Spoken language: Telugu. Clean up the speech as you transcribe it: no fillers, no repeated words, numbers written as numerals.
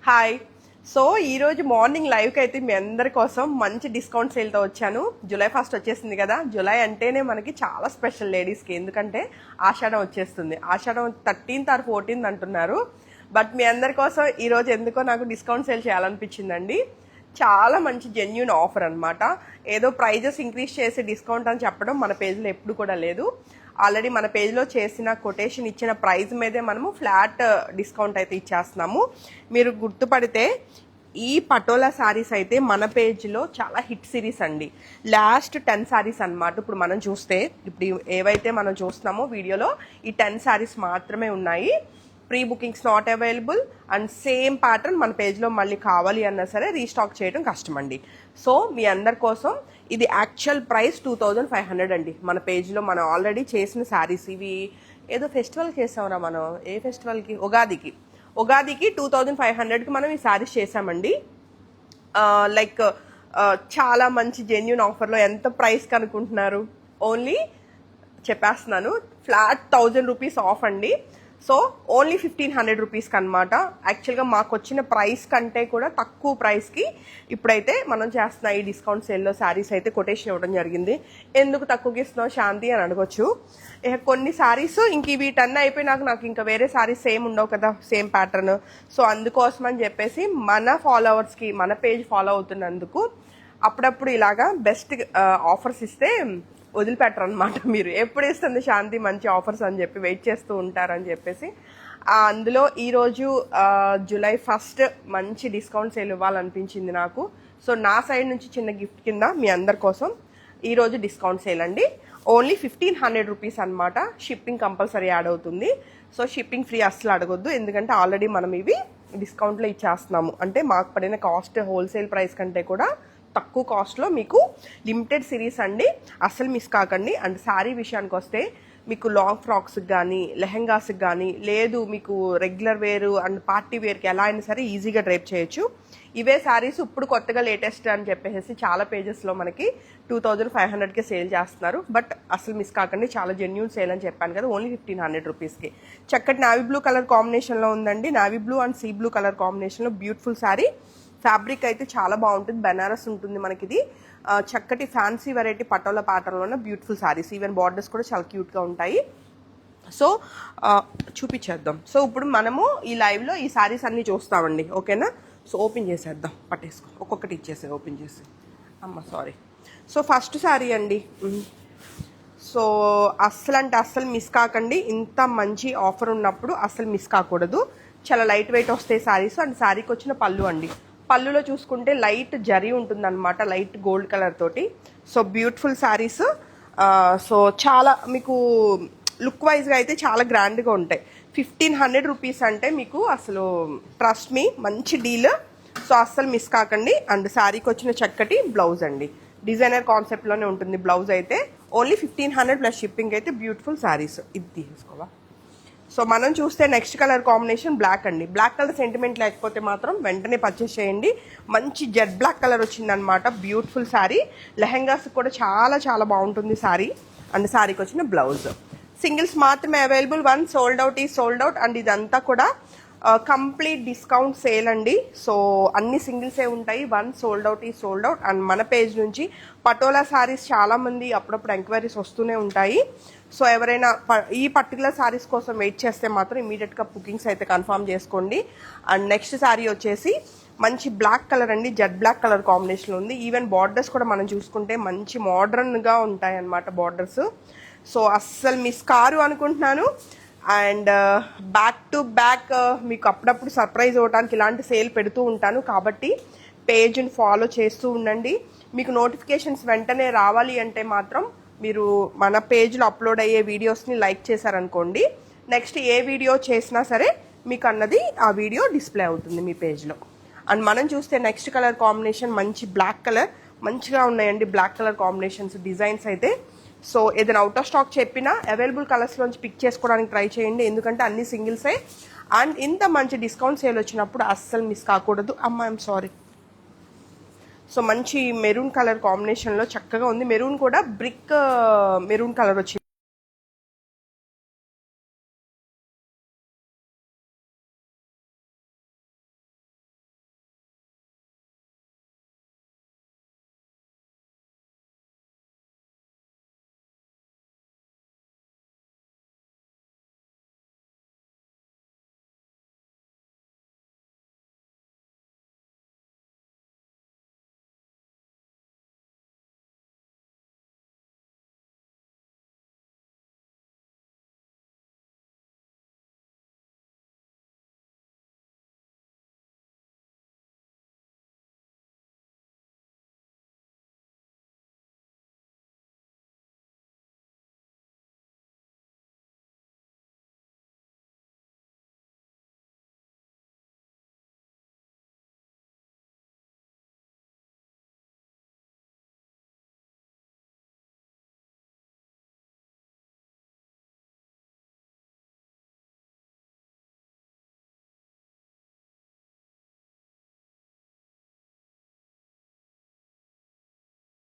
హాయ్. సో ఈరోజు మార్నింగ్ లైవ్కి అయితే మీ అందరి కోసం మంచి డిస్కౌంట్ సేల్తో వచ్చాను. జూలై 1 వచ్చేసింది కదా. జూలై అంటేనే మనకి చాలా స్పెషల్ లేడీస్కి, ఎందుకంటే ఆషాఢం వచ్చేస్తుంది. ఆషాఢం 13th or 14th అంటున్నారు. బట్ మీ అందరి కోసం ఈరోజు ఎందుకో నాకు డిస్కౌంట్ సేల్ చేయాలనిపించిందండి. చాలా మంచి జెన్యూన్ ఆఫర్ అనమాట. ఏదో ప్రైజెస్ ఇంక్రీజ్ చేసి డిస్కౌంట్ అని చెప్పడం మన పేజ్లో ఎప్పుడు కూడా లేదు. ఆల్రెడీ మన పేజ్లో చేసిన కొటేషన్ ఇచ్చిన ప్రైస్ మీదే మనము ఫ్లాట్ డిస్కౌంట్ అయితే ఇచ్చేస్తున్నాము. మీరు గుర్తుపడితే ఈ పటోలా శారీస్ అయితే మన పేజ్లో చాలా హిట్ సిరీస్ అండి. లాస్ట్ 10 శారీస్ అనమాట. ఇప్పుడు మనం చూస్తే ఇప్పుడు ఏవైతే మనం చూస్తున్నామో వీడియోలో ఈ 10 శారీస్ మాత్రమే ఉన్నాయి. Pre bookings not available and same pattern మన పేజ్లో మళ్ళీ కావాలి అన్నా సరే రీస్టాక్ చేయడం కష్టం అండి. సో మీ అందరి కోసం ఇది యాక్చువల్ ప్రైస్ 2500 అండి. మన పేజ్లో మనం ఆల్రెడీ చేసిన శారీస్ ఇవి. ఏదో ఫెస్టివల్కి చేసామరా మనం, ఏ ఫెస్టివల్కి, ఉగాదికి 2500కి మనం ఈ శారీస్ చేసామండి. లైక్ చాలా మంచి జెన్యూన్ ఆఫర్లో. ఎంత ప్రైస్ కనుక్కుంటున్నారు? ఓన్లీ చెప్పేస్తున్నాను, ఫ్లాట్ 1000 రూపీస్ ఆఫ్ అండి. సో ఓన్లీ 1500 రూపీస్కి అనమాట. యాక్చువల్గా మాకు వచ్చిన ప్రైస్ కంటే కూడా తక్కువ ప్రైస్కి ఇప్పుడైతే మనం చేస్తున్న ఈ డిస్కౌంట్ సేల్లో శారీస్ అయితే కొటేషన్ ఇవ్వడం జరిగింది. ఎందుకు తక్కువకి ఇస్తున్నావు శాంతి అని అడగొచ్చు. కొన్ని శారీస్ ఇంక ఇవి 10 అయిపోయి నాకు ఇంకా వేరే శారీస్ సేమ్ ఉండవు కదా, సేమ్ ప్యాటర్న్. సో అందుకోసం అని చెప్పేసి మన ఫాలోవర్స్కి, మన పేజ్ ఫాలో అవుతున్నందుకు అప్పుడప్పుడు ఇలాగా బెస్ట్ ఆఫర్స్ ఇస్తే వదిలిపెట్టరు అనమాట. మీరు ఎప్పుడు ఇస్తుంది శాంతి మంచి ఆఫర్స్ అని చెప్పి వెయిట్ చేస్తూ ఉంటారని చెప్పేసి అందులో ఈరోజు జూలై 1 మంచి డిస్కౌంట్ సేల్ ఇవ్వాలనిపించింది నాకు. సో నా సైడ్ నుంచి చిన్న గిఫ్ట్ కింద మీ అందరి కోసం ఈరోజు డిస్కౌంట్ సేల్ అండి. ఓన్లీ 1500 రూపీస్ అనమాట. షిప్పింగ్ కంపల్సరీ యాడ్ అవుతుంది. సో షిప్పింగ్ ఫ్రీ అస్సలు అడగొద్దు, ఎందుకంటే ఆల్రెడీ మనం ఇవి డిస్కౌంట్లో ఇచ్చేస్తున్నాము. అంటే మాకు పడిన కాస్ట్ హోల్సేల్ ప్రైస్ కంటే కూడా తక్కువ కాస్ట్లో మీకు లిమిటెడ్ సిరీస్ అండి. అస్సలు మిస్ కాకండి. అండ్ శారీ విషయానికి వస్తే మీకు లాంగ్ ఫ్రాక్స్కి కానీ, లెహెంగాస్కి కానీ, లేదు మీకు రెగ్యులర్ వేర్ అండ్ పార్టీ వేర్కి ఎలా అయినా సరే ఈజీగా డ్రైప్ చేయొచ్చు. ఇవే శారీస్ ఇప్పుడు కొత్తగా లేటెస్ట్ అని చెప్పేసి చాలా పేజెస్లో మనకి 2500కే సేల్ చేస్తున్నారు. బట్ అసలు మిస్ కాకండి, చాలా జెన్యూన్ సేల్ అని చెప్పాను కదా. ఓన్లీ 1500 రూపీస్కి చక్కటి నావీ బ్లూ కలర్ కాంబినేషన్లో ఉందండి. Navy blue and sea blue colour కాంబినేషన్లో బ్యూటిఫుల్ శారీ. ఫ్యాబ్రిక్ అయితే చాలా బాగుంటుంది, బెనారస్ ఉంటుంది మనకి. ఇది చక్కటి ఫ్యాన్సీ వెరైటీ పటోలా ప్యాటర్న్లోనే బ్యూటిఫుల్ శారీస్. ఈవెన్ బార్డర్స్ కూడా చాలా క్యూట్గా ఉంటాయి. సో చూపించేద్దాం. సో ఇప్పుడు మనము ఈ లైవ్లో ఈ శారీస్ అన్నీ చూస్తామండి, ఓకేనా? సో ఓపెన్ చేసేద్దాం, పట్టేసుకో, ఒక్కొక్కటి ఇచ్చేసి ఓపెన్ చేసి. సారీ. సో ఫస్ట్ శారీ అండి. సో అస్సలు అంటే అస్సలు మిస్ కాకండి. ఇంత మంచి ఆఫర్ ఉన్నప్పుడు అస్సలు మిస్ కాకూడదు. చాలా లైట్ వెయిట్ వస్తాయి శారీస్. అండ్ శారీకి వచ్చిన పళ్ళు అండి. పళ్ళులో చూసుకుంటే లైట్ జరీ ఉంటుందన్నమాట, లైట్ గోల్డ్ కలర్ తోటి. So beautiful saris. సో చాలా మీకు లుక్ వైజ్గా అయితే చాలా గ్రాండ్గా ఉంటాయి. 1500 రూపీస్ అంటే మీకు అసలు ట్రస్ట్ మీ మంచి డీల్. సో అస్సలు మిస్ కాకండి. అండ్ శారీకి వచ్చిన చక్కటి బ్లౌజ్ అండి, డిజైనర్ కాన్సెప్ట్లోనే ఉంటుంది బ్లౌజ్ అయితే. ఓన్లీ 1500 ప్లస్ షిప్పింగ్ అయితే బ్యూటిఫుల్ శారీస్. ఇది తీసుకోవా. సో మనం చూస్తే నెక్స్ట్ కలర్ కాంబినేషన్ బ్లాక్ అండి. బ్లాక్ కలర్ సెంటిమెంట్ లేకపోతే మాత్రం వెంటనే పర్చేస్ చేయండి. మంచి జెడ్ బ్లాక్ కలర్ వచ్చిందనమాట. బ్యూటిఫుల్ శారీ. లెహెంగాస్ కూడా చాలా చాలా బాగుంటుంది శారీ. అండ్ శారీకి వచ్చిన బ్లౌజ్. సింగిల్స్ మాత్రమే అవైలబుల్. 1 సోల్డ్ అవుట్ ఈ సోల్డ్ అవుట్. అండ్ ఇదంతా కూడా కంప్లీట్ డిస్కౌంట్ సేల్ అండి. సో అన్ని సింగిల్సే ఉంటాయి. 1 సోల్డ్ అవుట్ ఈ సోల్డ్ అవుట్. అండ్ మన పేజ్ నుంచి పటోలా శారీస్ చాలామంది అప్పుడప్పుడు ఎంక్వైరీస్ వస్తూనే ఉంటాయి. సో ఎవరైనా ఈ పర్టికులర్ శారీస్ కోసం వెయిట్ చేస్తే మాత్రం ఇమీడియట్గా బుకింగ్స్ అయితే కన్ఫర్మ్ చేసుకోండి. అండ్ నెక్స్ట్ శారీ వచ్చేసి మంచి బ్లాక్ కలర్ అండి, జెడ్ బ్లాక్ కలర్ కాంబినేషన్లో ఉంది. ఈవెన్ బార్డర్స్ కూడా మనం చూసుకుంటే మంచి మోడర్న్గా ఉంటాయి అన్నమాట బార్డర్స్. సో అస్సలు మిస్ కారు అనుకుంటున్నాను. అండ్ బ్యాక్ టు బ్యాక్ మీకు అప్పుడప్పుడు సర్ప్రైజ్ అవ్వడానికి ఇలాంటి సేల్ పెడుతూ ఉంటాను. కాబట్టి పేజ్ని ఫాలో చేస్తూ ఉండండి. మీకు నోటిఫికేషన్స్ వెంటనే రావాలి అంటే మాత్రం మీరు మన పేజ్లో అప్లోడ్ అయ్యే వీడియోస్ని లైక్ చేశారనుకోండి, నెక్స్ట్ ఏ వీడియో చేసినా సరే మీకు అన్నది ఆ వీడియో డిస్ప్లే అవుతుంది మీ పేజ్లో. అండ్ మనం చూస్తే నెక్స్ట్ కలర్ కాంబినేషన్ మంచి బ్లాక్ కలర్. మంచిగా ఉన్నాయండి బ్లాక్ కలర్ కాంబినేషన్స్, డిజైన్స్ అయితే. సో ఏదైనా అవుట్ ఆఫ్ స్టాక్ చెప్పినా అవైలబుల్ కలర్స్లోంచి పిక్ చేసుకోవడానికి ట్రై చేయండి, ఎందుకంటే అన్ని సింగిల్సే. అండ్ ఇంత మంచి డిస్కౌంట్ సేల్ వచ్చినప్పుడు అస్సలు మిస్ కాకూడదు. I'm sorry. సో మంచి మెరూన్ కలర్ కాంబినేషన్లో చక్కగా ఉంది. మెరూన్ కూడా బ్రిక్ మెరూన్ కలర్ వచ్చింది.